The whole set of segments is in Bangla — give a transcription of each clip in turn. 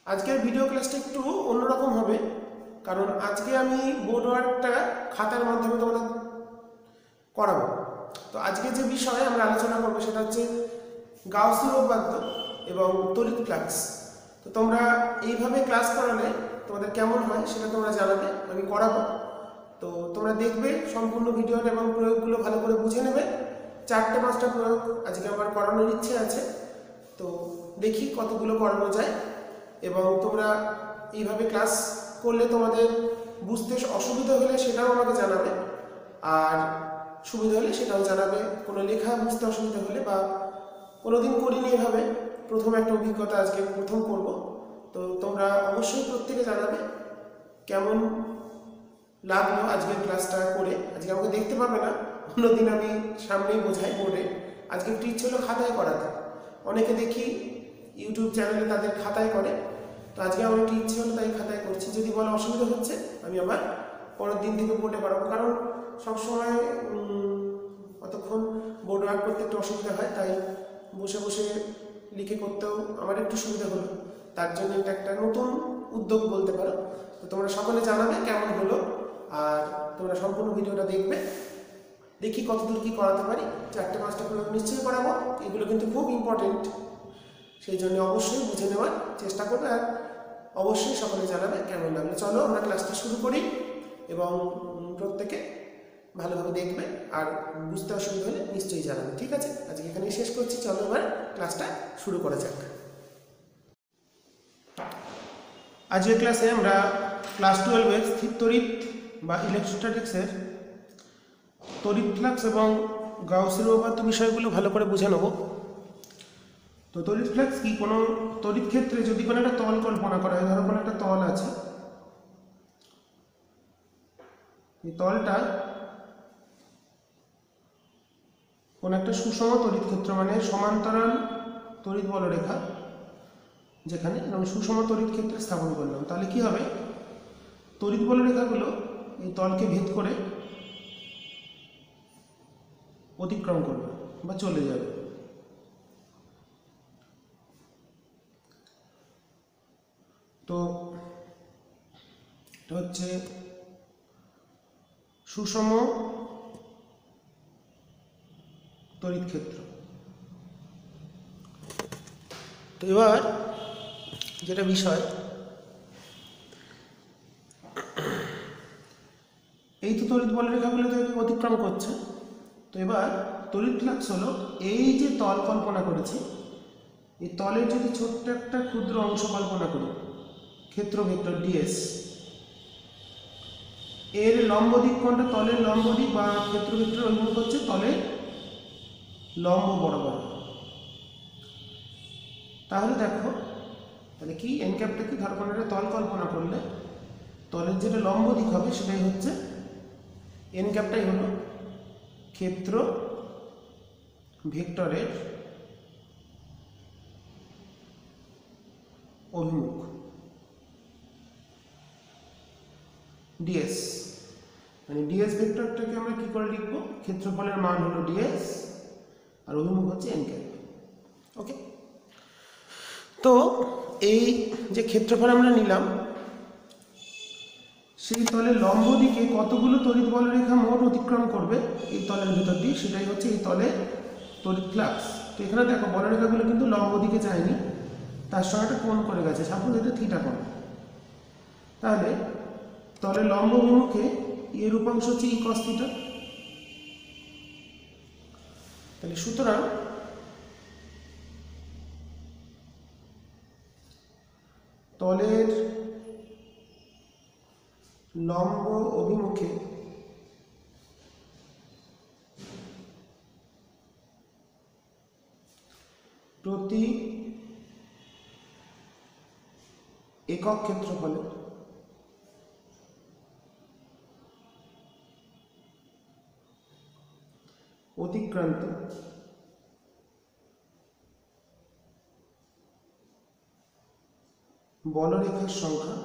আজকের ভিডিও ক্লাসটা একটু অন্যরকম হবে, কারণ আজকে আমি বোর্ড ওয়ার্কটা খাতার মাধ্যমে তোমাদের করাবো। তো আজকে যে বিষয়ে আমরা আলোচনা করবো সেটা হচ্ছে গাউসীয় উপপাদ্য এবং তড়িৎ ফ্লাক্স। তো তোমরা এইভাবে ক্লাস করালে তোমাদের কেমন হয় সেটা তোমরা জানাবে, আমি করাবো। তো তোমরা দেখবে সম্পূর্ণ ভিডিওটা এবং প্রয়োগগুলো ভালো করে বুঝে নেবে। 4-5টা প্রয়োগ আজকে আমার করানোর ইচ্ছে আছে, তো দেখি কতগুলো করানো যায়। এবং তোমরা এইভাবে ক্লাস করলে তোমাদের বুঝতে অসুবিধা হলে সেটাও আমাকে জানাবে, আর সুবিধা হলে সেটাও জানাবে। কোনো লেখা বুঝতে অসুবিধা হলে বা কোনোদিন করিনি এভাবে, প্রথম একটা অভিজ্ঞতা আজকে প্রথম করব, তো তোমরা অবশ্যই প্রত্যেকে জানাবে কেমন লাগলো আজকের ক্লাসটা করে। আজকে আমাকে দেখতে পাবে না, অন্যদিন আমি সামনেই বোঝাই বোর্ডে, আজকে একটু ইচ্ছে হলো খাতায় করাতে। অনেকে দেখি ইউটিউব চ্যানেলে তাদের খাতায় করে, তো আজকে আমার একটু ইচ্ছে হলো তাই খাতায় করছি। যদি বলো অসুবিধা হচ্ছে আমি আবার পরের দিন থেকে বোর্ডে করাবো, কারণ সবসময় অতক্ষণ বোর্ড ওয়ার্ক করতে একটু অসুবিধা হয়, তাই বসে বসে লিখে করতেও আমার একটু সুবিধা হলো। তার জন্য এটা একটা নতুন উদ্যোগ বলতে পারো। তো তোমরা সকলে জানাবে কেমন হলো, আর তোমরা সম্পূর্ণ ভিডিওটা দেখবে। দেখি কতদূর কী করাতে পারি। 4-5টা প্রয়োগ নিশ্চয়ই করাবো, এগুলো কিন্তু খুব ইম্পর্টেন্ট, সেই জন্য অবশ্যই বুঝে নেওয়ার চেষ্টা করবে, আর অবশ্যই সকলে জানাবে কেমন লাগলো। চলো আমরা ক্লাসটা শুরু করি, এবং প্রত্যেকে ভালোভাবে দেখবে, আর বুঝতে অসুবিধা হলে নিশ্চয়ই জানাবে। ঠিক আছে, আজকে এখানেই শেষ করছি। চলো এবার ক্লাসটা শুরু করা যাক। আজকের ক্লাসে আমরা ক্লাস 12-এর স্থির তড়িৎ বা ইলেকট্রোস্ট্যাটিক্সের তড়িৎ ফ্লাক্স এবং গাউসের উপপাদ্য বিষয়গুলো ভালো করে বুঝে নেব। তো তড়িৎ ফ্লাক্স কি? কোনো তড়িৎ ক্ষেত্রে যদি কোনো একটা তল কল্পনা করা হয়, ধরো কোনো একটা তল আছে, এই তলটা কোনো একটা সুষম তড়িৎ ক্ষেত্র, মানে সমান্তরাল তড়িৎ বলরেখা, যেখানে আমি সুষম তড়িৎ ক্ষেত্রে স্থাপন করলাম, তাহলে কি হবে? তড়িৎ বলরেখাগুলো এই তলকে ভেদ করে অতিক্রম করবে বা চলে যাবে। তো এটা হচ্ছে সুষম তড়িৎ ক্ষেত্র। তো এবার যেটা বিষয়, এই তো তড়িৎ বলরেখাগুলো তো অতিক্রম করছে। তো এবার তড়িৎ ফ্লাক্স হলো এই যে তল কল্পনা করেছি, এই তলের যদি ছোট্ট একটা ক্ষুদ্র অংশ কল্পনা করি, ক্ষেত্র ভেক্টর ডিএস, এর লম্ব দিক কোনটা? তলের লম্ব দিক বা ক্ষেত্র ভেক্টর অভিমুখ হচ্ছে তলের লম্ব বরাবর। তাহলে দেখো, তাহলে কি এন ক্যাপটা কি? ধর কোনো একটা তল কল্পনা করলে তলের যেটা লম্ব দিক হবে সেটাই হচ্ছে এন ক্যাপটাই হলো ক্ষেত্র ভেক্টরের অভিমুখ ডিএস। মানে ডিএস ভেক্টরটাকে আমরা কি করে লিখবো? ক্ষেত্রফলের মান হলো ডিএস আর অভিমুখ হচ্ছে এন ক্যাপ। ওকে, তো এই যে ক্ষেত্রফল আমরা নিলাম, সেই তলের লম্ব দিকে কতগুলো তড়িৎ বলরেখা মোট অতিক্রম করবে এই তলের ভিতর দিয়ে, সেটাই হচ্ছে এই তলের তড়িৎ ফ্লাক্স। তো এখানে দেখো বলরেখাগুলো কিন্তু লম্ব দিকে যায়নি, তার সঙ্গে একটা কোণ করে গেছে, সাপোজ এটা থিটা কোণ। তাহলে তলের লম্ব অভিমুখে এর উপাংশ হচ্ছে ই কস থিটা। তাহলে সুতরাং তলের লম্ব অভিমুখে প্রতি একক ক্ষেত্রফলে অতিক্রান্ত বলরেখার সংখ্যা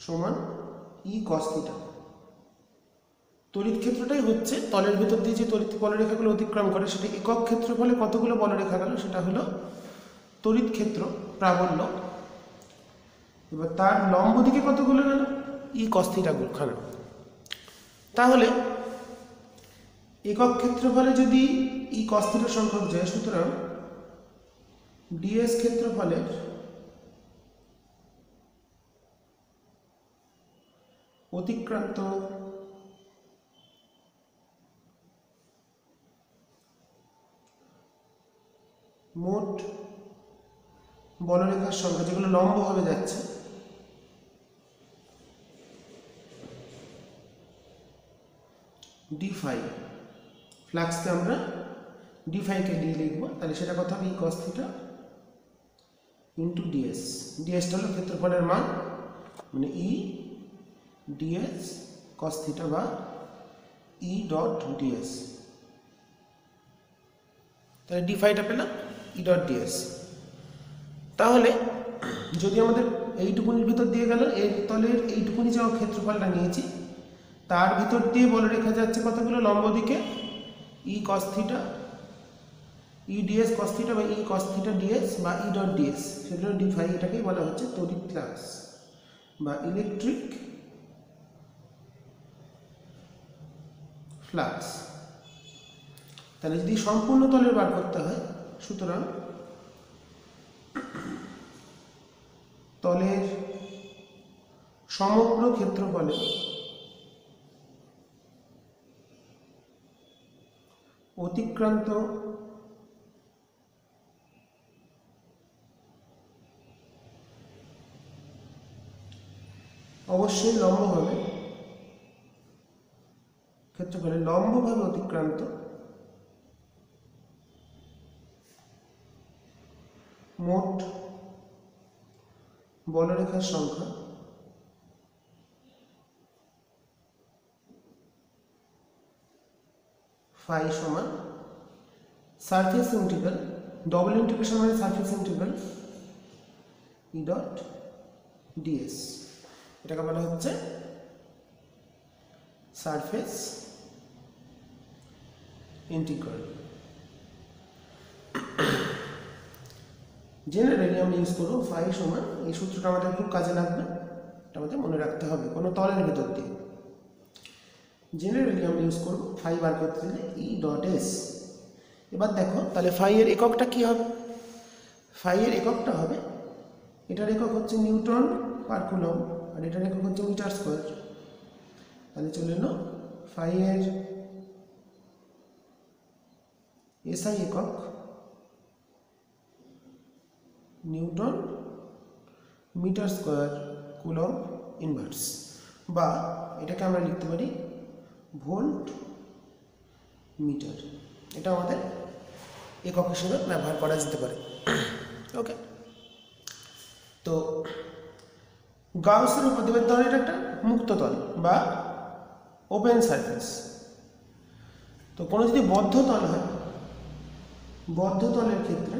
সমান ই কস থিটা। তড়িৎ ক্ষেত্রটাই হচ্ছে তলের ভেতর দিয়ে যে তড়িৎ বলরেখাগুলো অতিক্রম করে সেটা একক ক্ষেত্রফলে কতগুলো বলরেখা গেল সেটা হলো তড়িৎ ক্ষেত্র প্রাবল্য। এবার তার লম্ব দিকে কতগুলো গেল ই কস থিটা খানা। তাহলে একক ক্ষেত্রফলে যদি ই কস থিটা সংখ্যক যায়, সুতরাং ডিএস ক্ষেত্রফলের অতিক্রান্ত মোট বলরেখার সংখ্যা যেগুলো লম্বভাবে যাচ্ছে ডি ফাই, ফ্লাক্সকে আমরা ডি ফাইকে ডি লিখবো, তাহলে সেটা কথা হবে ই কস থিটা ইন্টু ডিএস। ডিএসটা হলো ক্ষেত্রফলের মান, মানে ই ডিএস কস থিটা বা ই ডট ডিএস। তাহলে ডি ফাইটা পেলাম ই ডট ডিএস। তাহলে যদি আমাদের এইটুকুনির ভিতর দিয়ে গেল, এর তলের এইটুকুনি যে ক্ষেত্রফলটা নিয়েছি তার ভিতর দিয়ে বলরেখা যাচ্ছে কতগুলো লম্ব দিকে ই কস থিটা ই ডিএস কস থিটা বা ই কস থিটা ডিএস বা ই ডট ডিএস, সেগুলো ডি ফাই। এটাকেই বলা হচ্ছে তড়িৎ ফ্লাক্স বা ইলেকট্রিক ফ্লাক্স। তাহলে যদি সম্পূর্ণ তলের বার করতে হয়, সুতরাং তলের সমগ্র ক্ষেত্রফলে অতিক্রান্ত অবশ্যই লম্ব হবে, ক্ষেত্রফলে লম্বভাবে অতিক্রান্ত মোট বলরেখার সংখ্যা ফাই সমান সারফেস ইন্টিগ্রাল, ডবল ইন্টিগ্রেশন মানে সারফেস ইন্টিগ্রাল ই ডট ডিএস। এটাকে বলা হচ্ছে সারফেস ইন্টিগ্রাল। জেনারেলি আমরা ইউজ করবো ফাই সমান, এই সূত্রটা আমাদের খুব কাজে লাগবে, এটা আমাদের মনে রাখতে হবে কোনো তলের ভেতর দিয়ে। জেনারেলি আমরা ইউজ করবো ফাই বার করতে দিলে ই ডট এস। এবার দেখো তাহলে ফাই এর এককটা কি হবে, ফাই এর এককটা হবে, এটার একক হচ্ছে নিউটন পার কুলম আর এটার একক হচ্ছে মিটার স্কোয়ার। তাহলে চলে এলো ফাই এর এসআই একক newton metre square coulomb inverse, বা এটাকে আমরা লিখতে পারি ভোল্ট মিটার। এটা আমাদের একক হিসেবে ব্যবহার করা যেতে পারে। ওকে, তো গাউসের উপদ্রবের তল এটা একটা মুক্ত তল বা ওপেন সারফেস। তো কোনো যদি বদ্ধ তল হয়, বদ্ধ তলের ক্ষেত্রে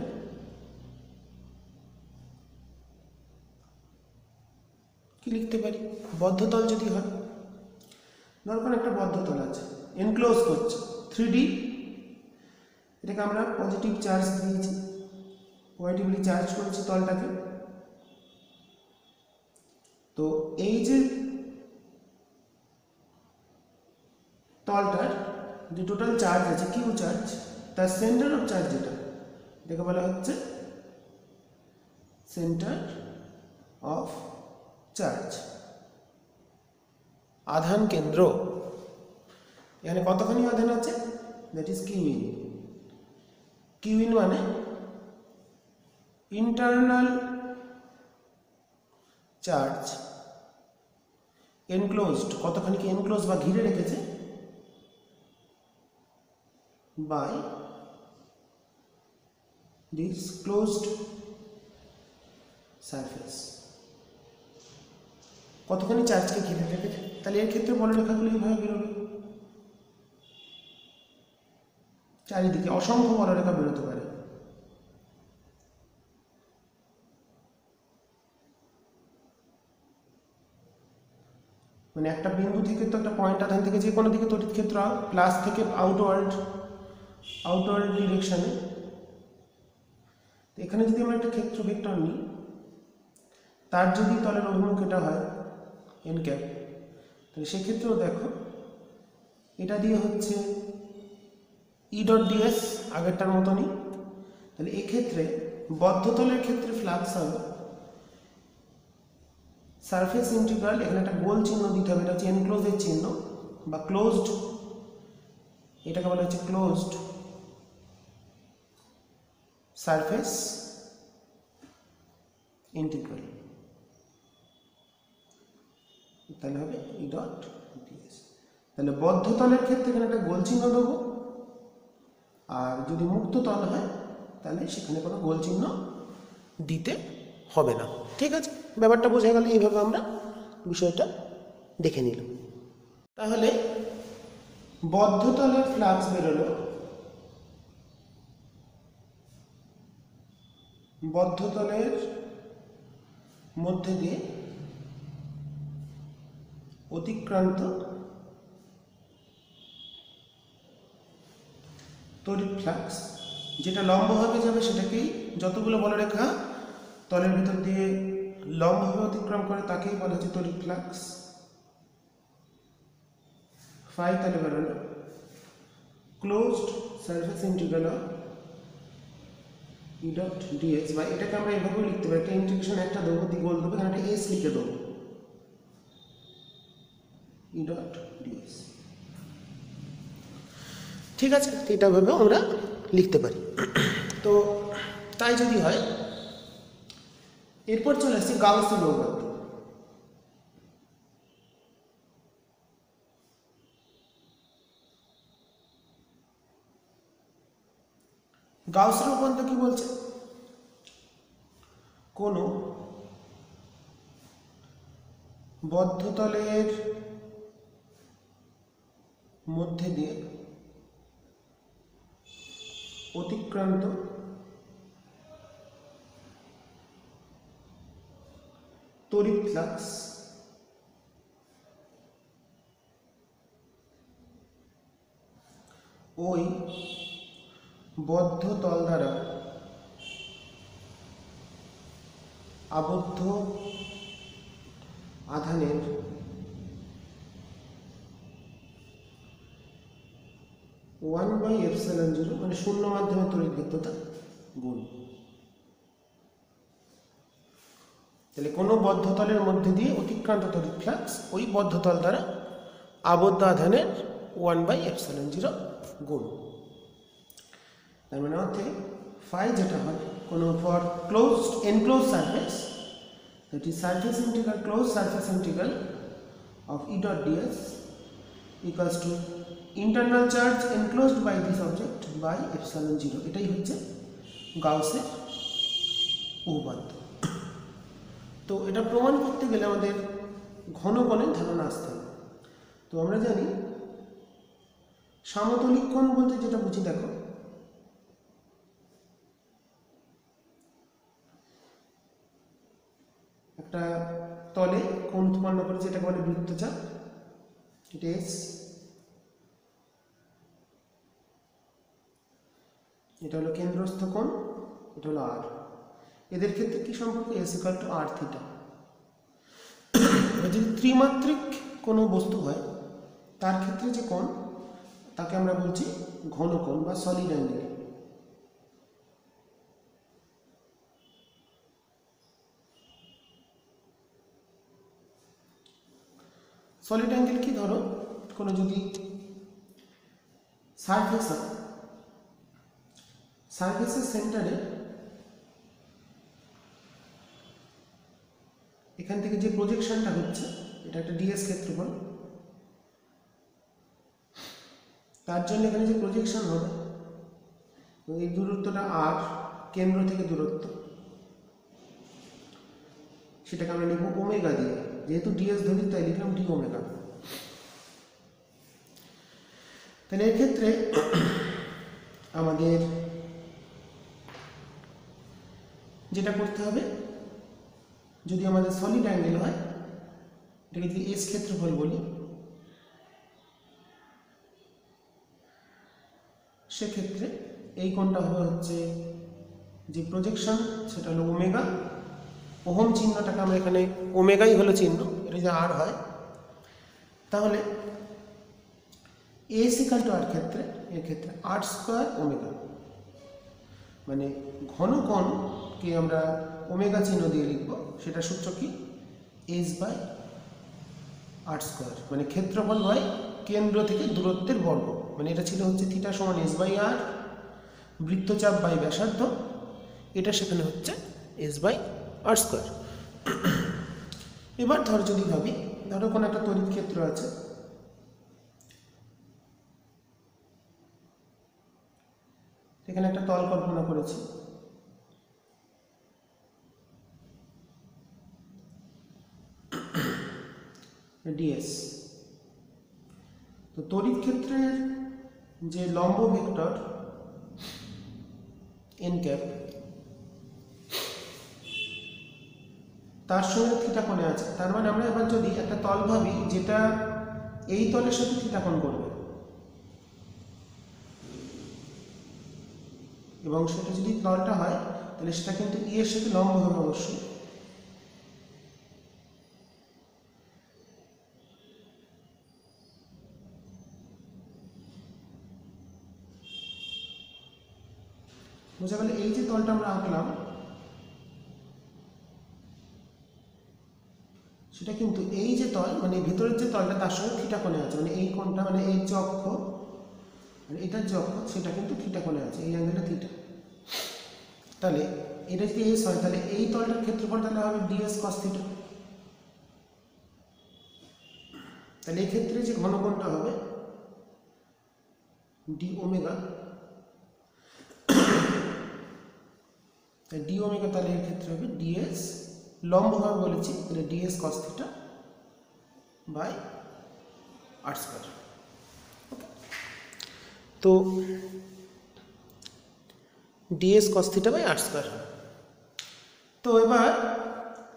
কি লিখতে পারি, বদ্ধ তল যদি হয়, ধরুন একটা বদ্ধ তল আছে, এনক্লোজ করছে 3D, এটাকে আমরা পজিটিভ চার্জ দিয়েছি, পজিটিভলি চার্জ করছি তলটাকে। তো এই যে তলটার যে টোটাল চার্জ আছে কিউ চার্জ, তার সেন্টার অফ চার্জ যেটা, এটাকে বলা হচ্ছে সেন্টার অফ চার্জ, আধান কেন্দ্র। এখানে কতখানি আধান আছে, that is Q in. Q in মানে ইন্টারনাল চার্জ এনক্লোজড, কতখানি কি এনক্লোজ বা ঘিরে রেখেছে, বাই দিস ক্লোজড সারফেস, কতখানি চার্জকে ঘিরে রেখেছে। তাহলে এর ক্ষেত্রে বলরেখাগুলো এইভাবে বেরোবে, চারিদিকে অসংখ্য বলরেখা বেরোতে পারে। মানে একটা বিন্দু থেকে তো একটা পয়েন্ট আধান থেকে যে কোনো দিকে তড়িৎ ক্ষেত্র প্লাস থেকে আউটওয়ার্ড ডিরেকশনে। এখানে যদি আমরা একটা ক্ষেত্র ভেক্টর নিই, তার যদি তলের অভিমুখ এটা হয় এন ক্যাপ, তাহলে সেক্ষেত্রেও দেখো এটা দিয়ে হচ্ছে ই ডট ডিএস আগেরটার মতনই। তাহলে এক্ষেত্রে বদ্ধতলের ক্ষেত্রে ফ্লাক্স হবে সারফেস ইন্টিগ্রাল, এখানে একটা গোল চিহ্ন দিতে হবে, এটা হচ্ছে এনক্লোজের চিহ্ন বা ক্লোজড, এটাকে বলা হচ্ছে ক্লোজড সারফেস ইন্টিগ্রাল। তাহলে হবে ই ডট ডিএস। তাহলে বদ্ধতলের ক্ষেত্রে এখানে একটা গোল চিহ্ন দেবো, আর যদি মুক্ত তল হয় তাহলে সেখানে কোনো গোল চিহ্ন দিতে হবে না। ঠিক আছে, ব্যাপারটা বোঝা গেল। এইভাবে আমরা বিষয়টা দেখে নিলাম। তাহলে বদ্ধতলের ফ্লাক্স বেরোলো, বদ্ধতলের মধ্যে দিয়ে অতিক্রান্ত তড়িৎ ফ্লাক্স, যেটা লম্বভাবে যাবে সেটাকেই, যতগুলো বলরেখা তলের ভিতর দিয়ে লম্বভাবে অতিক্রম করে তাকেই বলা হচ্ছে তড়িৎ ফ্লাক্স। ফাই তাহলে বেরোলো closed surface integral of E dot DS, বা এটাকে আমরা এভাবেও লিখতে পারি, একটা ইন্টিগ্রেশন একটা দেবো, গোল দেবো, এখানে একটা এস লিখে দেবো, ই ডট ডিএস। ঠিক আছে, এটা ভেবেও আমরা লিখতে পারি। তো তাই যদি হয়, এরপর চলে আসছে গাউসের উপপাদ্য। গাউসের উপপাদ্য কি বলছে? কোন বদ্ধতলের মধ্যে দিয়ে অতিক্রান্ত তড়িৎ ফ্লাক্স ওই বদ্ধ তল দ্বারা আবদ্ধ আধানের ওয়ান বাই এপসাইলন জিরো, মানে শূন্য মাধ্যমে তড়িৎভেদ্যতা গুণ। তাহলে কোনো বদ্ধতলের মধ্যে দিয়ে অতিক্রান্ত তড়িৎ ফ্লাক্স ওই বদ্ধতল দ্বারা আবদ্ধ আধানের ওয়ান বাই এপসাইলন জিরো গুণ। তার মানে অর্থে ফাই যেটা হয়, কোনো for closed enclose surface, that is surface integral, closed surface integral of E dot ds equals to internal charge enclosed by this object by epsilon 0। এটাই হচ্ছে গাউসের উপপাদ্য। তো এটা প্রমাণ করতে গেলে আমাদের ঘনকোণের ধারণা আসতে হবে। তো আমরা জানি সমতলিক কোণ বলতে যেটা বুঝি, দেখো একটা তলে কোণ উৎপন্ন করে যেটাকে বলে বৃত্তচাপ, এটা এস, এটা হলো কেন্দ্রস্থ কোণ, এটা হলো আর। এদের ক্ষেত্রে কি সম্পর্ক? S equal to R theta. যদি ত্রিমাত্রিক কোনো বস্তু হয় তার ক্ষেত্রে যে কোণ তাকে আমরা বলছি ঘনকোণ বা সলিড অ্যাঙ্গেল। সলিড অ্যাঙ্গেল কি? ধরো কোনো যদি সারফেস হয়, সারফেসের সেন্টারে এখান থেকে যে প্রজেকশনটা হচ্ছে এটা একটা ডিএস ক্ষেত্রফল, তার জন্য এখানে যে প্রজেকশন হবে এই দূরত্বটা আর, কেন্দ্র থেকে দূরত্ব, সেটাকে আমরা লিখব ওমেগা দিয়ে, যেহেতু ডিএস ধরি তাই লিখলাম ডি ওমেগা। তাহলে এক্ষেত্রে আমাদের যেটা করতে হবে, যদি আমাদের সলিড অ্যাঙ্গেল হয় এটাকে যদি এস ক্ষেত্রফল বলি, সেক্ষেত্রে এই কোণটা হবে হচ্ছে যে প্রজেকশন, সেটা হলো ওমেগা। ওহম চিহ্নটাকে আমরা এখানে ওমেগাই হলো চিহ্ন, এটা যদি আর হয় তাহলে এস ইকাল টু আর ক্ষেত্রে, এর ক্ষেত্রে আর স্কোয়ার ওমেগা, মানে ঘন কোণকে আমরা ওমেগা চিহ্ন দিয়ে লিখব, সেটা সূত্র কি এস বাই আর স্কোয়ার, মানে ক্ষেত্রফল বাই কেন্দ্র থেকে দূরত্বের বর্গ। মানে এটা ছিল হচ্ছে থিটা সমান এস বাই আর, বৃত্তচাপ বাই ব্যাসার্ধ, এটা সেখানে হচ্ছে এস বাই আর স্কোয়ার। এবার ধর যদি ভাবি, ধরো কোনো একটা তড়িৎ ক্ষেত্র আছে, এখানে একটা তল কল্পনা করেছি, ডিএস। তো তড়িৎ ক্ষেত্রের যে লম্ব ভেক্টর এন ক্যাপ, তার সঙ্গে থিটা কোণে আছে। তার মানে আমরা এবার যদি একটা তল ভাবি যেটা এই তলের সাথে থিটা কোণ করবে, এবং সেটা যদি তলটা হয় তাহলে সেটা কিন্তু ই এর সাথে লম্ব হবে অবশ্যই। বোঝা গেল? এই যে তলটা আমরা আঁকলাম সেটা কিন্তু এই যে তল, মানে ভেতরের যে তলটা তার সঙ্গে থিটা কোণে আছে, মানে এই কোণটা, মানে এই যে অক্ষ, মানে এটার যে অক্ষ সেটা কিন্তু থিটা কোণে আছে, এই অ্যাঙ্গেলটা থিটা। তাহলে এটা যদি এস হয় তাহলে এই তলটার ক্ষেত্রফল তাহলে হবে ডিএস কস থিটা। তাহলে এই ক্ষেত্রে যে ঘনকোণটা হবে ডি ওমেগা, ডি ওমেগা, তাহলে এর ক্ষেত্রে হবে ডিএস, লম্বভাবে বলেছি তাহলে DS cos theta by R square. তো DS cos theta by R square. তো এবার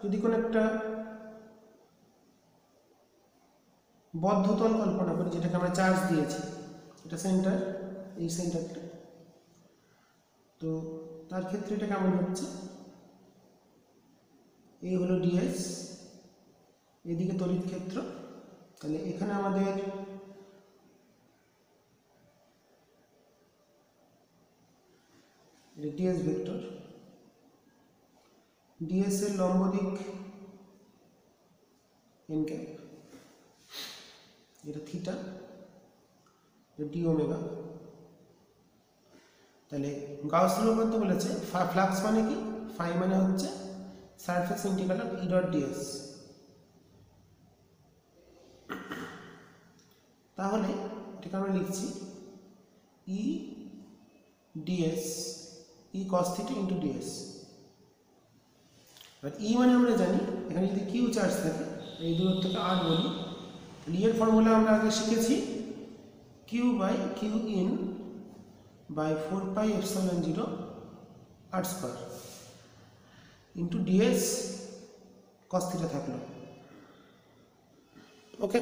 যদি কোনো একটা বদ্ধতল কল্পনা করি, যেটাকে আমরা চার্জ দিয়েছি, এটা সেন্টার, এই সেন্টারটা, তো তার ক্ষেত্রে এটা কেমন হচ্ছে, এই হলো ডিএস, এদিকে তড়িৎ ক্ষেত্র, তাহলে এখানে আমাদের ডিএস ভেক্টর, ডিএস এর লম্ব দিক এন ক্যাপ, এটা থিটা, ডি ওমেগা। তাহলে গাউসের উপপাদ্য বলেছে ফ্লাক্স মানে কি, ফাই মানে হচ্ছে surface integral of E dot DS. তাহলে এটাকে আমরা লিখছি E DS, E cos theta into DS. But E মানে আমরা জানি এখানে যদি কিউ চার্জ থাকে, এই দূরত্বকে আর বলি, ই এর ফর্মুলা আমরা আগে শিখেছি Q by Q in by 4 pi epsilon 0 R square into DS cos theta থাকলো। ওকে,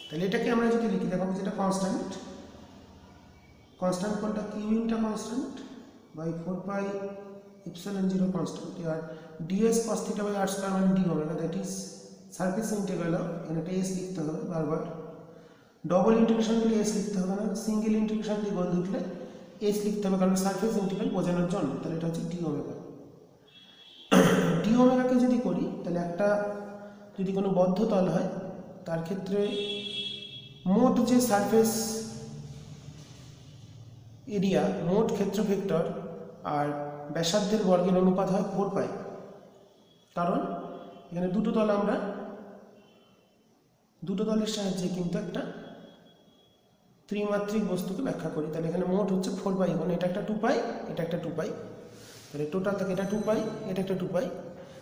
তাহলে এটাকে আমরা যদি লিখি, দেখো যেটা কনস্ট্যান্ট, কনস্ট্যান্ট কোনটা, কিউ ইনটা constant by 4 pi epsilon 0 constant, আর DS cos theta by R square মানে D omega, that is surface integral of, এখানে একটা এস লিখতে হবে বারবার, ডবল ইন্টিগ্রেশন দিলে এস লিখতে হবে না, সিঙ্গেল ইন্টিগ্রেশন দিয়ে গোল লিখলে এস লিখতে হবে, কারণ সারফেস ইন্টিগ্রাল বোঝানোর জন্য। তাহলে এটা হচ্ছে ডি ওমেগা। ডি ওমেগাকে যদি করি তাহলে একটা যদি কোনো বদ্ধ তল হয় তার ক্ষেত্রে মোট যে সারফেস এরিয়া, মোট ক্ষেত্র ভেক্টর আর ব্যাসার্ধের বর্গের অনুপাত হয় 4 পাই, কারণ এখানে দুটো তল, আমরা দুটো তলের সাহায্যে কিন্তু একটা ত্রিমাত্রিক বস্তুকে ব্যাখ্যা করি। তাহলে এখানে মোট হচ্ছে 4 পাই, মানে এটা একটা 2 পাই, এটা একটা 2 পাই, তাহলে টোটাল থাকে এটা 2 পাই, এটা একটা 2 পাই,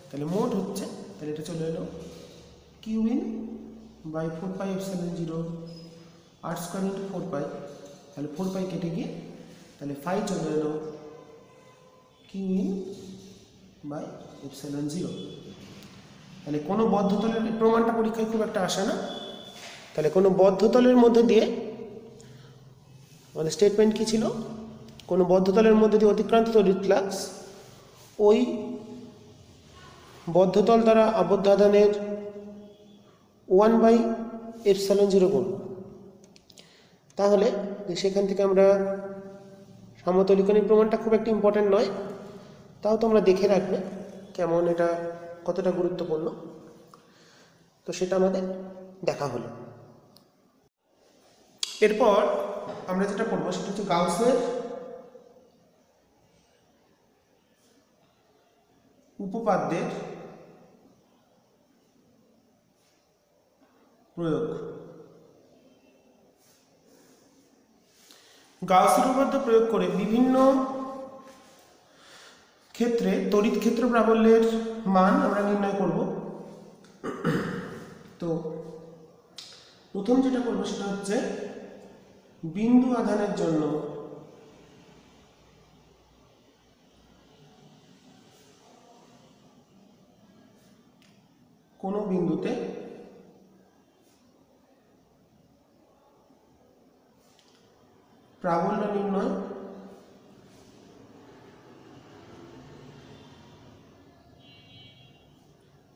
তাহলে মোট হচ্ছে, তাহলে এটা চলে এলো Q in by 4 pi epsilon 0 R square into 4 pi, তাহলে 4 পাই কেটে গিয়ে তাহলে ফাই চলে এলো কিউ ইন বাই এপসাইলন 0। তাহলে কোনো বদ্ধতলের প্রমাণটা পরীক্ষায় খুব একটা আসে না। তাহলে কোনো বদ্ধতলের মধ্যে দিয়ে আমাদের স্টেটমেন্ট কি ছিল, কোনো বদ্ধতলের মধ্যে দিয়ে অতিক্রান্ত তড়িৎ ফ্লাক্স ওই বদ্ধতল দ্বারা আবদ্ধ আধানের 1/ε0 গুণ। তাহলে সেখান থেকে আমরা সমতলীকরণের প্রমাণটা খুব একটা ইম্পর্টেন্ট নয়, তাও তোমরা দেখে রাখবে কেমন এটা কতটা গুরুত্বপূর্ণ। তো সেটা আমাদের দেখা হলো। এরপর আমরা যেটা করবো সেটা হচ্ছে গাউসের উপপাদ্যের প্রয়োগ। গাউসের উপপাদ্য প্রয়োগ করে বিভিন্ন ক্ষেত্রে তড়িৎ ক্ষেত্র প্রাবল্যের মান আমরা নির্ণয় করব। তো প্রথম যেটা করবো সেটা হচ্ছে বিন্দু আধানের জন্য কোনো বিন্দুতে প্রাবল্য নির্ণয়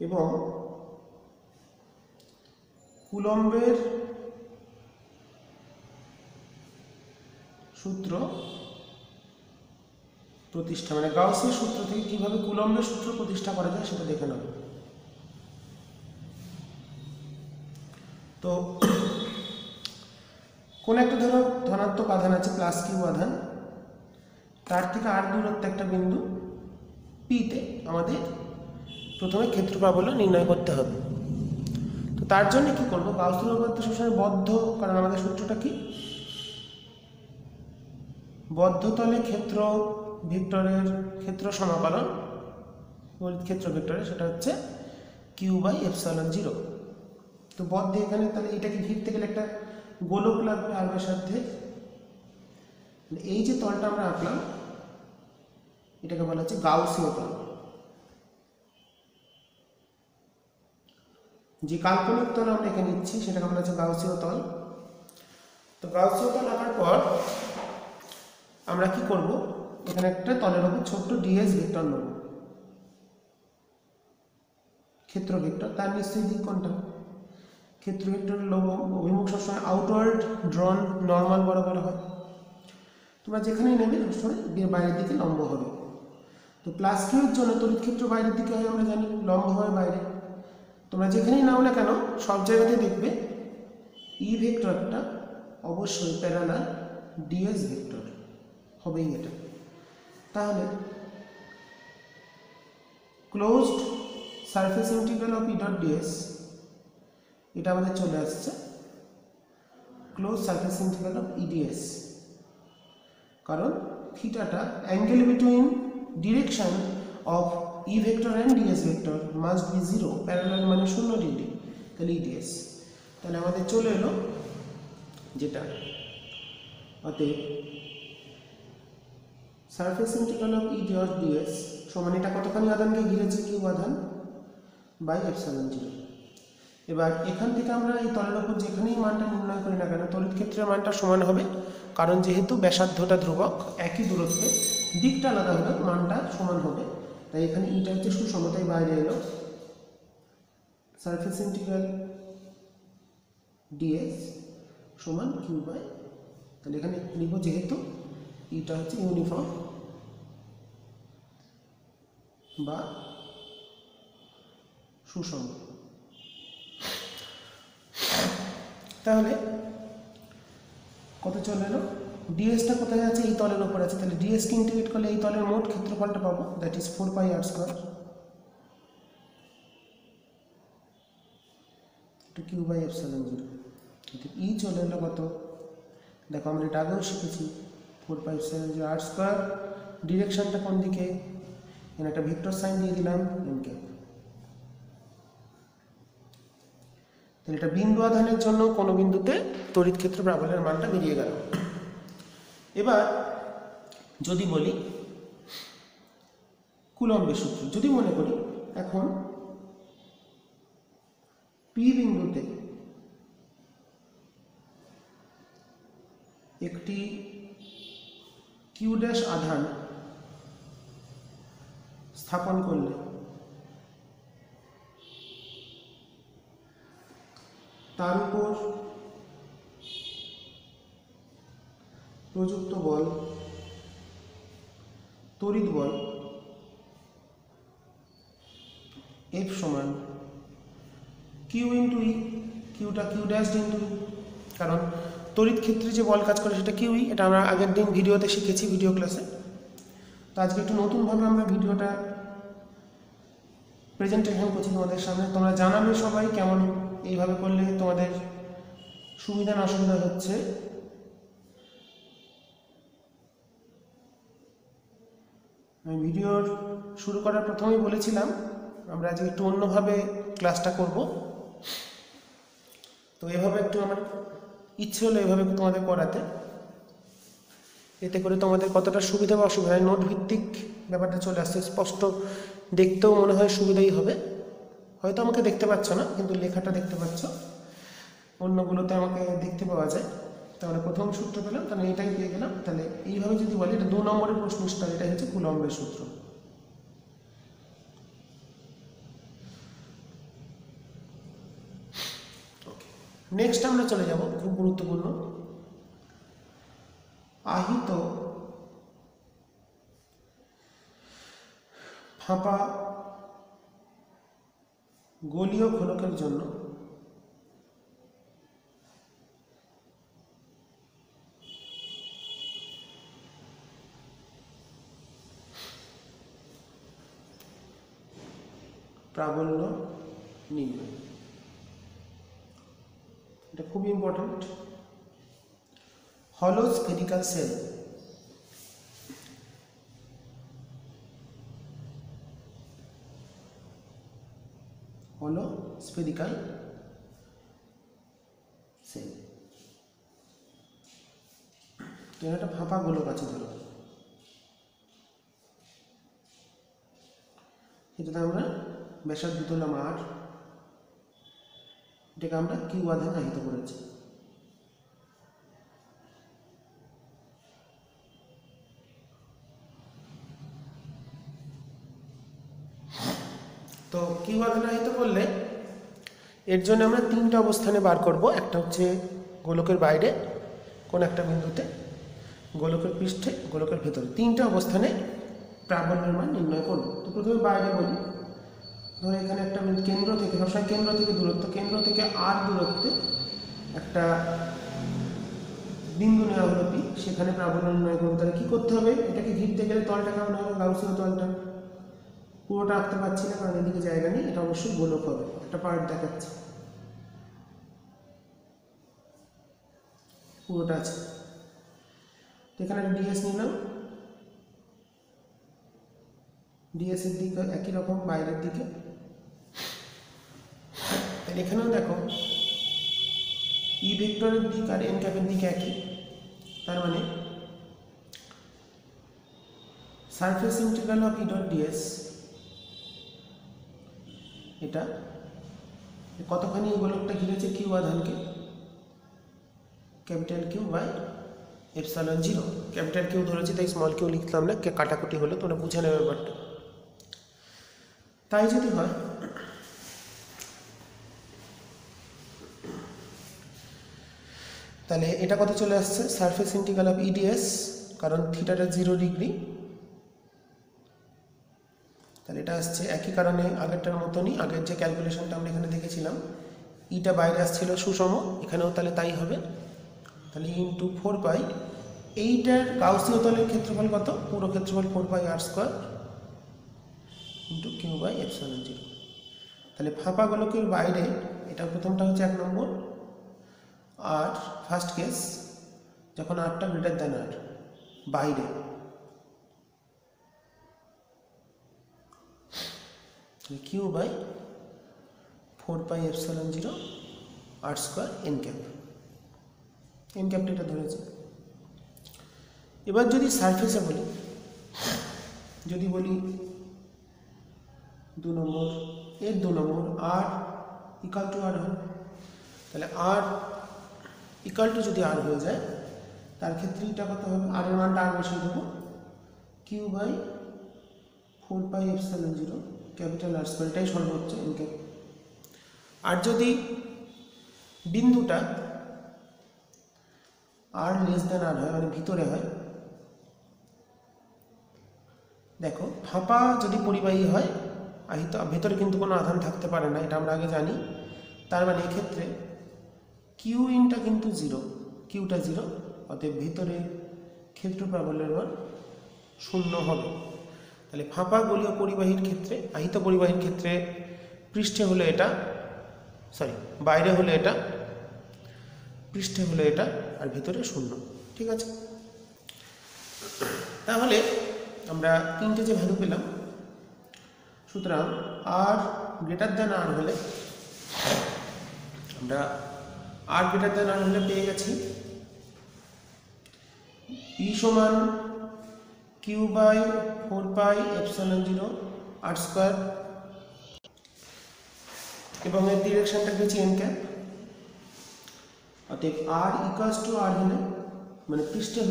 এবং কুলম্বের সূত্র প্রতিষ্ঠা, মানে গাউসের সূত্র থেকে কিভাবে কুলম্বের সূত্র প্রতিষ্ঠা করা যায় সেটা দেখে নেব। তো কোন একটা ধরো ধনাত্মক আধান আছে প্লাস কিউ আধান, তার থেকে আর দূরত্বে একটা বিন্দু পিতে আমাদের প্রথমে ক্ষেত্র প্রাবল্য নির্ণয় করতে হবে। তো তার জন্য কি করবো, গাউসের উপপাদ্য সবসময় বদ্ধ, কারণ আমাদের সূত্রটা কি, বদ্ধতলে ক্ষেত্র ভেক্টরের ক্ষেত্র সমাকলন ক্ষেত্র ভেক্টরের সেটা হচ্ছে q/ε0। তো বদ্ধ এখানে তাহলে এটাকে ঘিরতে গেলে একটা গোলক লাগবে আর ব্যাসার্ধে। এই যে তলটা আমরা আঁকলাম এটাকে বলা হচ্ছে গাউসীয় তল। যে কাল্পনিক তল আমরা এখানে নিচ্ছি সেটাকে বলা হচ্ছে গাউসীয় তল। তো গাউসীয় তল আঁকার পর আমরা কি করব, এখানে একটা তলের উপর ছোট্ট ডিএস ভেক্টর নেব, ক্ষেত্র ভেক্টর। তার নিশ্চয়ই দিক কোনটা, ক্ষেত্র ভেক্টরের অভিমুখ সবসময় আউটওয়ার্ড ড্রন নর্মাল বরাবর হয়। তোমরা যেখানেই নেবে সবসময় বাইরের দিকে লম্ব হবে। তো প্লাস কিউর জন্য তড়িৎ ক্ষেত্র বাইরের দিকে হয়, আমরা জানি লম্ব হয় বাইরে। তোমরা যেখানেই নাও না কেন সব জায়গাতেই দেখবে ই ভেক্টরটা অবশ্যই প্যারালাল ডিএস ভেক্টর হবেই এটা। তাহলে closed surface integral of E dot DS এটা আমাদের চলে আসছে close surface integral of E DS, কারণ থিটাটা angle between direction of E vector and DS vector must be 0, parallel মানে 0 ডিগ্রি, তাহলে ইডিএস। তাহলে আমাদের চলে এলো যেটা, অতএব surface integral of E dot DS সমান এটা কতখানি আধানকে ঘিরেছে, কিউ আধান বাই ε0। এবার এখান থেকে আমরা এই তলের উপর যেখানেই মানটা নির্ণয় করি না কেন তড়িৎ ক্ষেত্রের মানটা সমান হবে, কারণ যেহেতু ব্যাসার্ধটা ধ্রুবক একই দূরত্বে দিকটা আলাদা হলে মানটা সমান হবে। তাই এখানে ইটা হচ্ছে সুষমতায় বাইরে এলো, সারফেস ইন্টিগ্রাল ডিএস সমান কিউ বাই, তাহলে এখানে লিখব যেহেতু ইটা হচ্ছে ইউনিফর্ম বা সুষম। তাহলে কত চলে এলো, ডিএসটা কোথায় আছে, এই তলের উপর আছে। তাহলে ডিএসকে ইন্টিগ্রেট করলে এই তলের মোট ক্ষেত্রফলটা পাবো, দ্যাট ইজ 4πr² q/ε0। ই চলে এলো কত, দেখো আমরা এটা আগেও শিখেছি 4πr²। ডিরেকশনটা কোন দিকে, এখানে একটা ভেক্টর সাইন দিয়ে দিলাম এনকে। তাহলে এটা বিন্দু আধানের জন্য কোনো বিন্দুতে তড়িৎ ক্ষেত্র প্রাবল্যের মানটা বেরিয়ে গেল। এবার যদি বলি কুলম্বের সূত্র, যদি মনে করি এখন পি বিন্দুতে একটি কিউ ড্যাশ আধান স্থাপন করলে তার উপর প্রযুক্ত বল তড়িৎ বল F সমান কিউ ইন্টু ই, কিউটা কিউ ড্যাশ ইন্টু ই, কারণ তড়িৎ ক্ষেত্রে যে বল কাজ করে সেটা কিউই, এটা আমরা আগের দিন ভিডিওতে শিখেছি, ভিডিও ক্লাসে। তো আজকে একটু নতুনভাবে আমরা ভিডিওটা প্রেজেন্টেশন করছি তোমাদের সামনে। তোমরা জানাবে সবাই কেমন এইভাবে করলে তোমাদের সুবিধা না অসুবিধা হচ্ছে। আমি ভিডিওর শুরু করার প্রথমেই বলেছিলাম আমরা আজকে একটু অন্যভাবে ক্লাসটা করব। তো এভাবে একটু আমার ইচ্ছে হলো এভাবে তোমাদের করাতে, এতে করে তোমাদের কতটা সুবিধা বা অসুবিধা, নোট ভিত্তিক ব্যাপারটা চলে আসছে, স্পষ্ট দেখতেও মনে হয় সুবিধাই হবে। হয়তো আমাকে দেখতে পাচ্ছ না, কিন্তু লেখাটা দেখতে পাচ্ছ, অন্যগুলোতে আমাকে দেখতে পাওয়া যায়। তাহলে প্রথম সূত্র পেলাম, তাহলে এটাই পেয়ে গেলাম। তাহলে এইভাবে যদি বলি, এটা 2 নম্বরের প্রশ্ন, এটাই হচ্ছে কুলম্বের সূত্র। নেক্সট আমরা চলে যাব, খুব গুরুত্বপূর্ণ, আহিত ফাঁপা গোলীয় খোলকের জন্য প্রাবল্য নির্ণয়। এটা খুব ইম্পর্টেন্ট। হলো স্ফেরিক্যাল সেল, হলো স্ফেরিক্যাল সেল, তো একটা ফাঁপা গোলক আছে ধরো, এটাতে আমরা ব্যাসার্ধ দিলাম আর, এটাকে আমরা কিউ আধান আহিত করেছি। তো কিউ আধান আহিত করলে এর জন্য আমরা 3টা অবস্থানে বার করব। একটা হচ্ছে গোলকের বাইরে কোন একটা বিন্দুতে, গোলকের পৃষ্ঠে, গোলকের ভেতরে, 3টা অবস্থানে প্রাবল্যের মান নির্ণয় করব। তো প্রথমে বাইরে বলি, ধরো এখানে একটা কেন্দ্র থেকে, সবসময় কেন্দ্র থেকে দূরত্ব, কেন্দ্র থেকে আর দূরত্বে একটা বিন্দু নেওয়া হলো পি, সেখানে প্রাবল্য নির্ণয় করবো। তাহলে কী করতে হবে, এটাকে ঘিরতে গেলে তলটা কেমন হবে, গাউসীয় তলটা, পুরোটা আঁকতে পারছি না কারণ এদিকে জায়গা নেই, এটা অবশ্যই গোলক হবে, একটা পার্ট দেখাচ্ছে, পুরোটা আছে। তো এখানে একটা ডিএস নিলাম, ডিএস এর দিক একই রকম বাইরের দিকে। তাহলে এখানেও দেখো ই ভেক্টরের দিক আর এন ক্যাপের দিক একই, তার মানে surface integral of E dot DS এটা কতখানি গোলকটা ঘিরেছে কিউ আধানকে, capital Q by epsilon 0। Capital Q ধরেছি তাই স্মল কিউ লিখলাম না, কাটাকুটি হলো, তোমরা বুঝে নেবে ব্যাপারটা। তাই যদি হয় তাহলে এটা কত চলে আসছে, সারফেস ইন্টিগ্রাল অফ ইডিএস, কারণ থিটাটা 0 ডিগ্রি, তাহলে এটা আসছে একই কারণে আগেরটার মতনই, আগের যে ক্যালকুলেশনটা আমরা এখানে দেখেছিলাম, ইটা বাইরে আসছিল সুষম, এখানেও তাহলে তাই হবে। তাহলে ইন্টু 4 পাই, এইটার গাউসীয় তলের ক্ষেত্রফল কত, পুরো ক্ষেত্রফল 4 pi R square into Q by epsilon 0। তাহলে ফাঁপা গোলকের বাইরে, এটা প্রথমটা হচ্ছে 1 নম্বর, আর ফার্স্ট কেস যখন আরটা গ্রেটার দ্যান আর, বাইরে Q by 4 pi epsilon 0 R square N cap, N ক্যাপটা এটা ধরেছে। এবার যদি সারফেসে বলি, যদি বলি 2 নম্বর, এর 2 নম্বর আর ইকাল টু আর হয়। তাহলে আর ইকাল টু যদি আর হয়ে যায় তার ক্ষেত্রে এটা কত হবে, আর এর মানটা আর বসিয়ে দেবো Q by 4πε0 capital R square, এটাই সর্বোচ্চ এন ক্যাপ। আর যদি বিন্দুটা আর লেস দেন আর হয়, মানে ভিতরে হয়, দেখো ফাঁপা যদি পরিবাহী হয় আহিত ভেতরে কিন্তু কোনো আধান থাকতে পারে না, এটা আমরা আগে জানি। তার মানে এক্ষেত্রে কিউ ইনটা কিন্তু জিরো, কিউটা জিরো, অতএব ভিতরে ক্ষেত্র প্রাবল্যের মান শূন্য হবে। তাহলে ফাঁপা গোলীয় পরিবাহীর ক্ষেত্রে, আহিত পরিবাহীর ক্ষেত্রে পৃষ্ঠে হলো এটা, সরি বাইরে হলো এটা, পৃষ্ঠে হলো এটা, আর ভিতরে শূন্য। ঠিক আছে, তাহলে আমরা তিনটে যে ভ্যালু পেলাম, সুতরাং আর গ্রেটার দ্যান আর হলে আমরা আর গ্রেটার দ্যান আর হলে পেয়ে গেছি ই সমান কিউ বাই 4πε0 আর স্কোয়ার, এবং এর ডিরেকশনটা পেয়েছি এন ক্যাপ। অতএব আর ইকুয়ালস টু আর হলে, মানে পৃষ্ঠে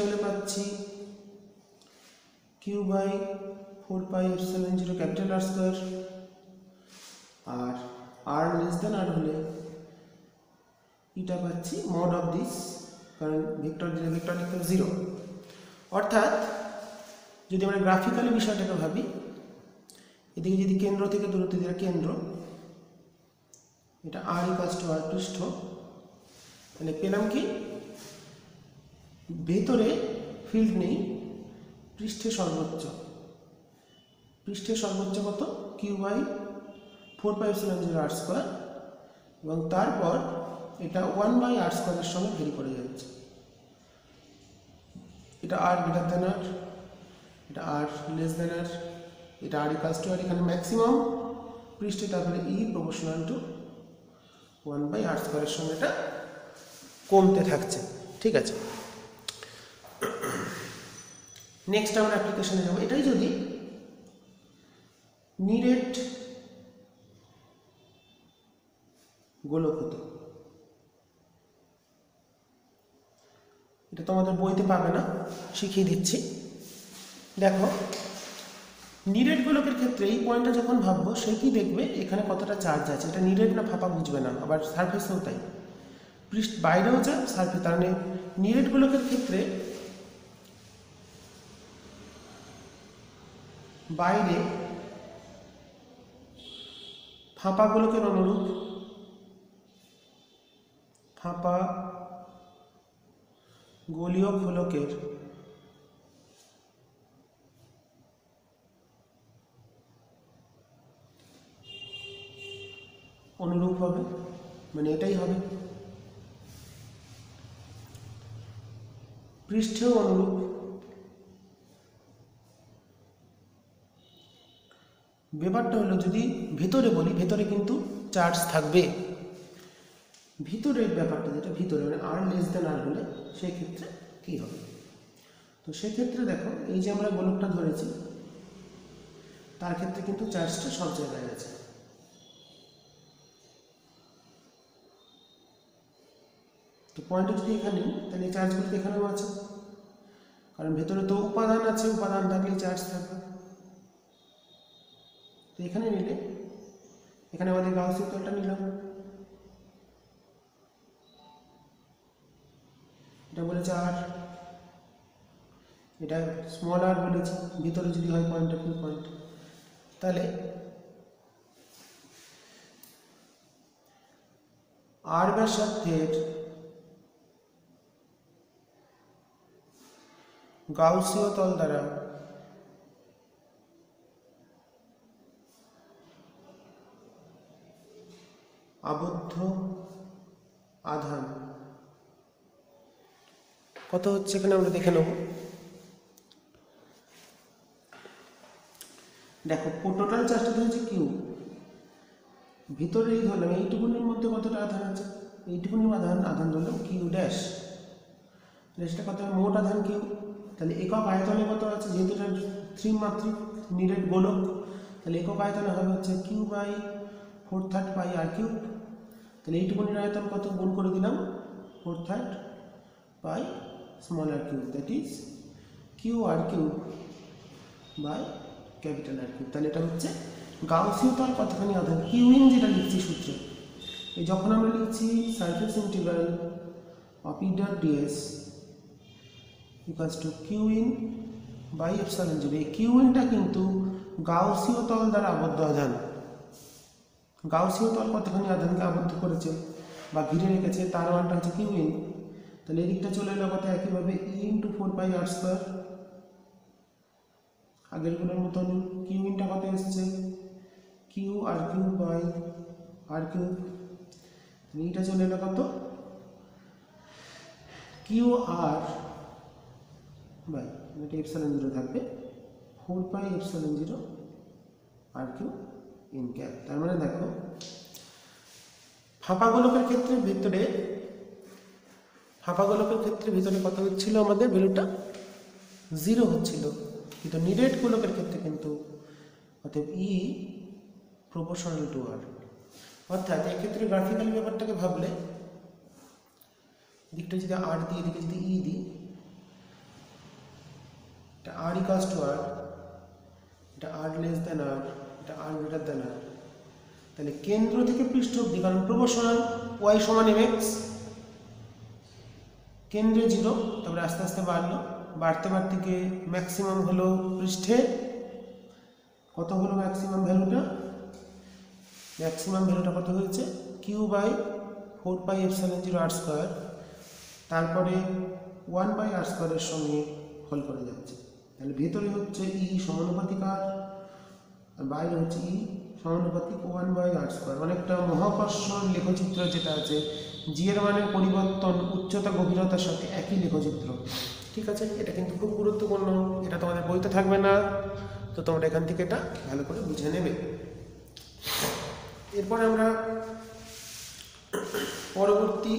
হলে পাচ্ছি Q by 4πε0 capital R square, আর আর লেস দেন আর হলে এটা পাচ্ছি মড অফ দিস, কারণ ভেক্টর দিলে ভেক্টর লিখতে 0। অর্থাৎ যদি আমরা গ্রাফিক্যালি বিষয়টাকে ভাবি, এদিকে যদি কেন্দ্র থেকে দূরত্ব দিয়ে কেন্দ্র, এটা আর ইকুয়ালস টু আর পৃষ্ঠ, তাহলে পেলাম কি ভেতরে ফিল্ড নেই, পৃষ্ঠে সর্বোচ্চ, পৃষ্ঠে সর্বোচ্চ কত কিউ বাই 4πε0 আর স্কোয়ার, এবং তারপর এটা 1/r স্কোয়ারের সঙ্গে ভেরি করে যাচ্ছে। এটা আর গ্রেটার দেন আর, এটা আর লেস দেন আর, এটা আর ইকুয়ালস টু আর, এখানে ম্যাক্সিমাম পৃষ্ঠে, তারপরে ই প্রপোর্শনাল টু 1/r স্কোয়ারের সঙ্গে এটা কমতে থাকছে। ঠিক আছে, নেক্সট আমরা অ্যাপ্লিকেশনে যাব। এটাই যদি নিরেট গোলক হতো, এটা তোমাদের বইতে পাবে না, শিখিয়ে দিচ্ছি। দেখো নিরেট গোলকের ক্ষেত্রে এই পয়েন্টটা যখন ভাববো, সে কি দেখবে এখানে কতটা চার্জ আছে, এটা নিরেট না ফাঁপা বুঝবে না, আবার সারফেসেও তাই, পৃষ্ঠ বাইরেও যা সারফেস। তার মানে নিরেট গোলকের ক্ষেত্রে বাইরে ফাঁপা গোলকের অনুরূপ, ফাঁপা গোলীয় গোলকের অনুরূপ হবে, মানে এটাই হবে, পৃষ্ঠেও অনুরূপ। ব্যাপারটা হলো যদি ভেতরে বলি, ভেতরে কিন্তু চার্জ থাকবে, ভিতরের ব্যাপারটা যেটা ভিতরে, মানে আর লেস দেন আর হলে সেই ক্ষেত্রে কী হবে। তো সেক্ষেত্রে দেখো এই যে আমরা গোলকটা ধরেছি, তার ক্ষেত্রে কিন্তু চার্জটা সব জায়গায় আছে। তো পয়েন্টটা যদি এখানে, তাহলে এই চার্জগুলো এখানেও আছে, কারণ ভেতরে তো উপাদান আছে, উপাদান থাকলে চার্জ থাকবে। তো এখানে নিলে, এখানে আমাদের গাউসীয় তলটা নিলাম, এটা বলেছে আর, এটা স্মল আর বলেছে, ভিতরে যদি হয় পয়েন্ট অফ ভিউ পয়েন্ট, তাহলে আর ব্যাসার্ধের গাউসীয় তল দ্বারা আবদ্ধ আধান কত হচ্ছে এখানে আমরা দেখে নেব। দেখো টোটাল চার্জটা ধরেছে কিউ, ভিতরে এই ধরলাম এইটুকুনির মধ্যে কতটা আধান আছে, এইটুকুনি আধান ধরলাম কিউ ড্যাশ, সেটা কত মোট আধান কিউ, তাহলে একক আয়তনে কত আছে, যেহেতু এটা ত্রিমাত্রিক নিরেট গোলক, তাহলে একক আয়তনে হবে হচ্ছে Q by 4/3 pi R cube. তাহলে এইটুকুনির আয়তন কত, গুণ করে দিলাম 4/3 pi small R cube, that is Q R cube by capital R cube. তাহলে এটা হচ্ছে গাউসীয় তল কতখানি আধান, কিউ ইন যেটা লিখছি সূত্রে, এই যখন আমরা লিখছি surface integral of E dot DS equals to Q in by epsilon zero, এই কিউ ইনটা কিন্তু গাউসীয় তল দ্বারা আবদ্ধ আধান। গাউসীয় তল কতখানি আধানকে আবদ্ধ করেছে বা ঘিরে রেখেছে তার মানটা হচ্ছে কিউ ইন। তাহলে এদিকটা চলে এলো কত, একইভাবে ই ইন্টু 4 পাই আর স্কোয়ার, আগেরগুলোর মতন কিউ ইনটা কত এসছে Q R cube by R cube. এইটা চলে এলো কত কিউ আর বাই, এটা এপসাইলন জিরো থাকবে 4 pi epsilon zero R cube in cap. তার মানে দেখো ফাঁপা গোলকের ক্ষেত্রে ভিতরে কত হচ্ছিল, আমাদের ভ্যালুটা 0 হচ্ছিল, কিন্তু নিরেট গোলকের ক্ষেত্রে কিন্তু অতএব ই প্রপোর্শনাল টু আর। অর্থাৎ এক্ষেত্রে গ্রাফিক্যাল ব্যাপারটাকে ভাবলে দিকটা যদি আর দিই, এদিকে যদি ই দিই, এটা আর ইকুয়ালস টু আর, এটা আর লেস দেন আর, এটা আর গ্রেটার দেন আর। তাহলে কেন্দ্র থেকে পৃষ্ঠ অবধি, কারণ প্রপোর্শনাল ওয়াই সমান এম এক্স, কেন্দ্রে 0, তারপরে আস্তে আস্তে বাড়তে গিয়ে ম্যাক্সিমাম হলো পৃষ্ঠে, কত হলো ম্যাক্সিমাম ভ্যালুটা, কত হয়েছে Q by 4 pi epsilon zero R square, তারপরে 1 বাই আর স্কোয়ারের সঙ্গে হল করে যাচ্ছে। তাহলে ভেতরে হচ্ছে ই সমানুপাতিক আর বাইরে হচ্ছে ই সমানুপাতিক 1 বাই আর স্কোয়ার। অনেকটা মহাকর্ষণ লেখচিত্র যেটা আছে, জি এর মানের পরিবর্তন উচ্চতা গভীরতার সাথে একই লেখচিত্র। ঠিক আছে, এটা কিন্তু খুব গুরুত্বপূর্ণ, এটা তোমাদের বইতে থাকবে না, তো তোমরা এখান থেকে এটা ভালো করে বুঝে নেবে। এরপর আমরা পরবর্তী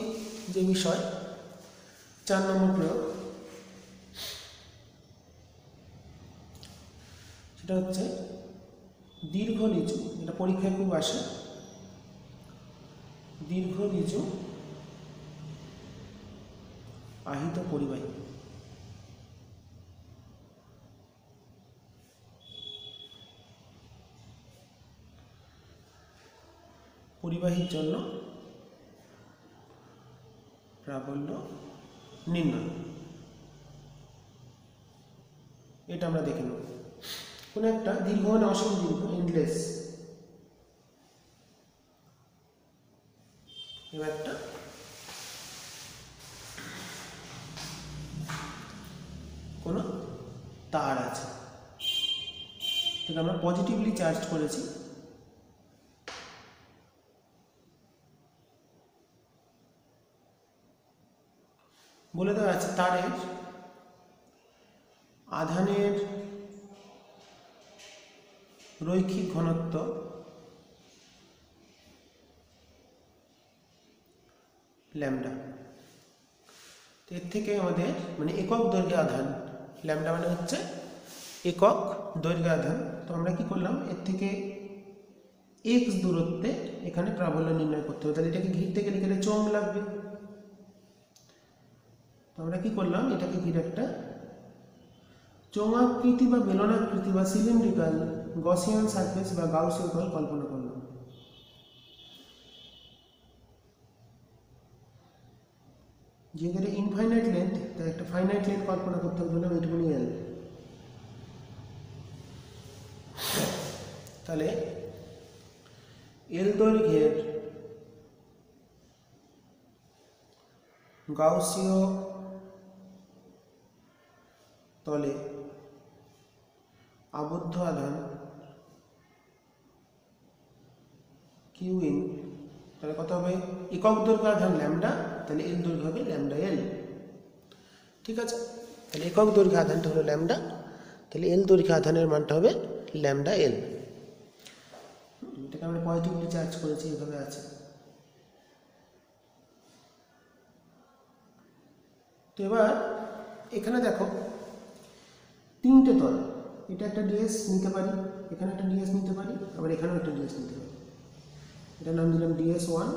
যে বিষয় 4 নম্বর প্রয়োগ, সেটা হচ্ছে দীর্ঘ লিচু, এটা পরীক্ষায় খুব আসে, দীর্ঘ লিচু আহিত পরিবাহী। পরিবাহীর জন্য প্রাবল্য নির্ণয়, এটা আমরা দেখে নেব। কোন একটা দীর্ঘ মানে অসীম দীর্ঘ, এন্ডলেস, এবার একটা কোন তার আছে, আমরা পজিটিভলি চার্জ করেছি, বলে দেওয়া আছে তারের আধানের রৈখিক ঘনত্ব ল্যামডা। এর থেকে আমাদের মানে একক দৈর্ঘ্য আধান, ল্যামডা মানে হচ্ছে একক দৈর্ঘ্য আধান। তো আমরা কি করলাম, এর থেকে এক্স দূরত্বে এখানে প্রাবল্য নির্ণয় করতে হবে। তাহলে এটাকে ঘিরতে গেলে এখানে চোঙ লাগবে, তো আমরা কি করলাম, এটাকে ঘিরে একটা চোঙাকৃতি বা বেলনাকৃতি বা সিলিন্ড্রিক্যাল গসিয়ান সারফেস বা গাউসীয় তল কল্পনা করলাম। যেহেতু ইনফাইনাইট লেন্থ, তাই একটা ফাইনাইট লেন্থ কল্পনা করতে হবে, বললাম এইটুকুনি এল। তাহলে এল দৈর্ঘ্যের গাউসীয় তলে আবদ্ধ আধান কিউ ইন, তাহলে কত হবে, একক দৈর্ঘ্য আধান ল্যামডা, তাহলে এল দৈর্ঘ্য হবে ল্যামডা এল। ঠিক আছে, তাহলে একক দৈর্ঘ্য আধানটা হলো ল্যামডা, তাহলে এল দৈর্ঘ্য আধানের মানটা হবে ল্যামডা এল। এটাকে আমরা পজিটিভলি চার্জ করেছি, এভাবে আছে। তো এবার এখানে দেখো তিনটে তল, এটা একটা ডিএস নিতে পারি, এখানে একটা ডিএস নিতে পারি, আবার এখানেও একটা ডিএস নিতে পারি। এটার নাম দিলাম DS1,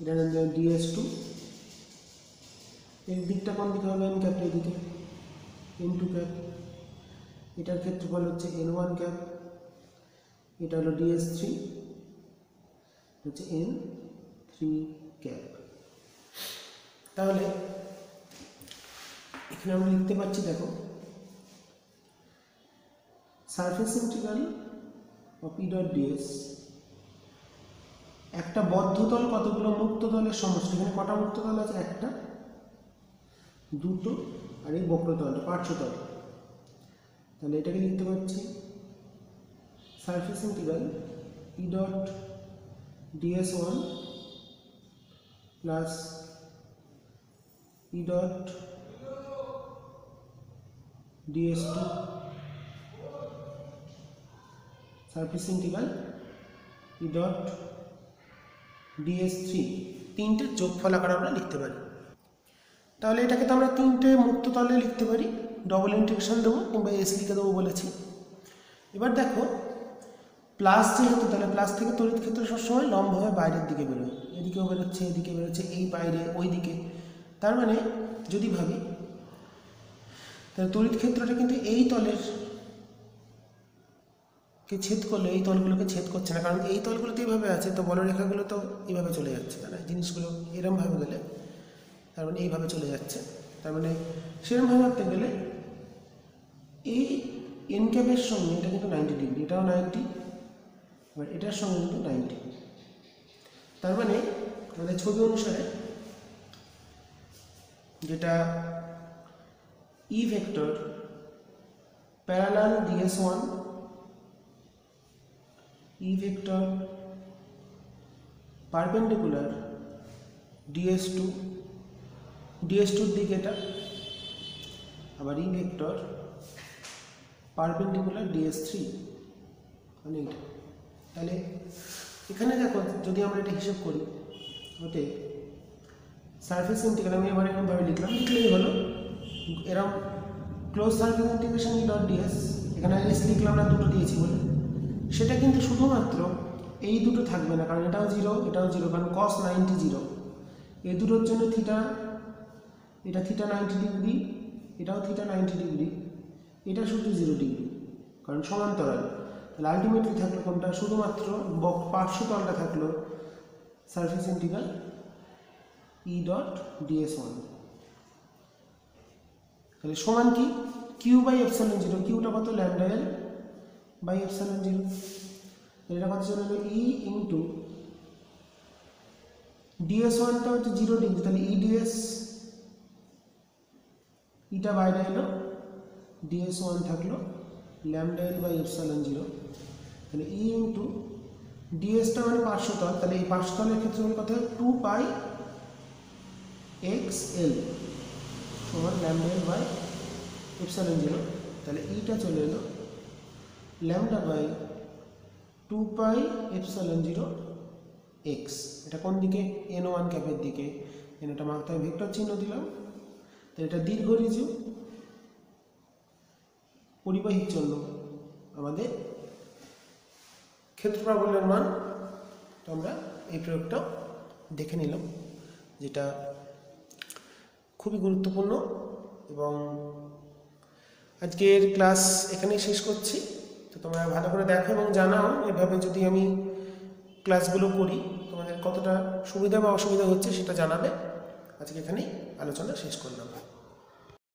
এটার নাম দিলাম DS2। এর দিকটা কোন দিকে হবে? n ক্যাপ, এদিকে n2 ক্যাপ। এটার ক্ষেত্রফল হচ্ছে n1 ক্যাপ, এটা হলো DS3 হচ্ছে n3 ক্যাপ। তাহলে এখানে আমরা লিখতে পাচ্ছি, দেখো, surface integral of E dot ds, একটা বদ্ধ তল কতগুলো মুক্ত তলের সমষ্টি। এখানে কটা মুক্ত তল আছে? একটা, দুটো, আর এই বক্রতলটা পার্শ্বতল। তাহলে এটাকে লিখতে পাচ্ছি surface integral E dot ds1 plus E dot ds2 surface integral E dot ds3, তিনটে যোগফল আকারে আমরা লিখতে পারি। তাহলে এটাকে তো আমরা তিনটে মুক্ত তলে লিখতে পারি, ডবল ইন্টিগ্রেশন দেবো কিংবা এস লিখে দেবো বলেছি। এবার দেখো, প্লাস যেহেতু, তাহলে প্লাস থেকে তড়িৎ ক্ষেত্র সবসময় লম্বভাবে বাইরের দিকে বেরোয়, এদিকেও বেরোচ্ছে, এদিকে বেরোচ্ছে, এই বাইরে ওই দিকে। তার মানে যদি ভাবি, তাহলে তড়িৎ ক্ষেত্রটা কিন্তু এই তলের কে ছেদ করলে এই তলগুলোকে ছেদ করছে না, কারণ এই তলগুলো তো এইভাবে আছে, তো বলরেখাগুলো তো এইভাবে চলে যাচ্ছে, তাই না? জিনিসগুলো এরমভাবে গেলে তার মানে এইভাবে চলে যাচ্ছে, তার মানে সেরমভাবে ভাবতে গেলে এই এন ক্যাপের সঙ্গে এটা কিন্তু 90 ডিগ্রি, এটাও 90, এবার এটার সঙ্গে কিন্তু 90। তার মানে আমাদের ছবি অনুসারে যেটা E vector parallel DS1, E vector perpendicular DS2, DS2 দিকে এটা, আবার ই ভেক্টর পারপেন্ডিকুলার DS3, মানে এটা। তাহলে এখানে দেখো, যদি আমরা এটা হিসাব করি, ওকে, সারফেস ইন্টিগ্রাল আমি এবার এরকমভাবে লিখলাম, লিখলেই হলো এরকম close surface integration E dot ds, এখানে এস লিখলাম না, দুটো দিয়েছি বলে। সেটা কিন্তু শুধুমাত্র এই দুটো থাকবে না, কারণ এটাও জিরো, এটাও জিরো, কারণ cos 90 জিরো, এই দুটোর জন্য থিটা, এটা থিটা 90 ডিগ্রি, এটাও থিটা 90 ডিগ্রি, এটা শুধু 0 ডিগ্রি, কারণ সমান্তরাল। তাহলে আলটিমেটলি থাকলো কোনটা? শুধুমাত্র পার্শ্বতলটা থাকলো surface integral E dot ds1। তাহলে সমান কি? কিউ বাই এপসাইলন জিরো, কিউটা কত? Lambda L by epsilon zero. এটা কত চলে এলো? ই ইন্টু ds1টা হচ্ছে 0 ডিগ্রি, তাহলে ই ds, ইটা বাইরে এলো, ds1 থাকলো lambda L by epsilon zero. তাহলে ই ইন্টু ডিএসটা মানে পার্শ্বতল, তাহলে এই পার্শ্বতলের ক্ষেত্রে কত হয়? 2 পাই xl সমান lambda L by epsilon zero. তাহলে ইটা চলে এলো lambda by 2 pi epsilon zero X. এটা কোন দিকে? n1 ক্যাপের দিকে। এটা মাথায় ভেক্টর চিহ্ন দিলাম। তো এটা দীর্ঘ রিজু, পরিবাহীর জন্য আমাদের ক্ষেত্র প্রাবল্যের মান, তো আমরা এই প্রয়োগটাও দেখে নিলাম, যেটা খুবই গুরুত্বপূর্ণ। এবং আজকের ক্লাস এখানেই শেষ করছি। তো তোমরা ভালো করে দেখো এবং জানাও এভাবে যদি আমি ক্লাসগুলো করি তোমাদের কতটা সুবিধা বা অসুবিধা হচ্ছে সেটা জানাবে। আজকে এখানেই আলোচনা শেষ করলাম।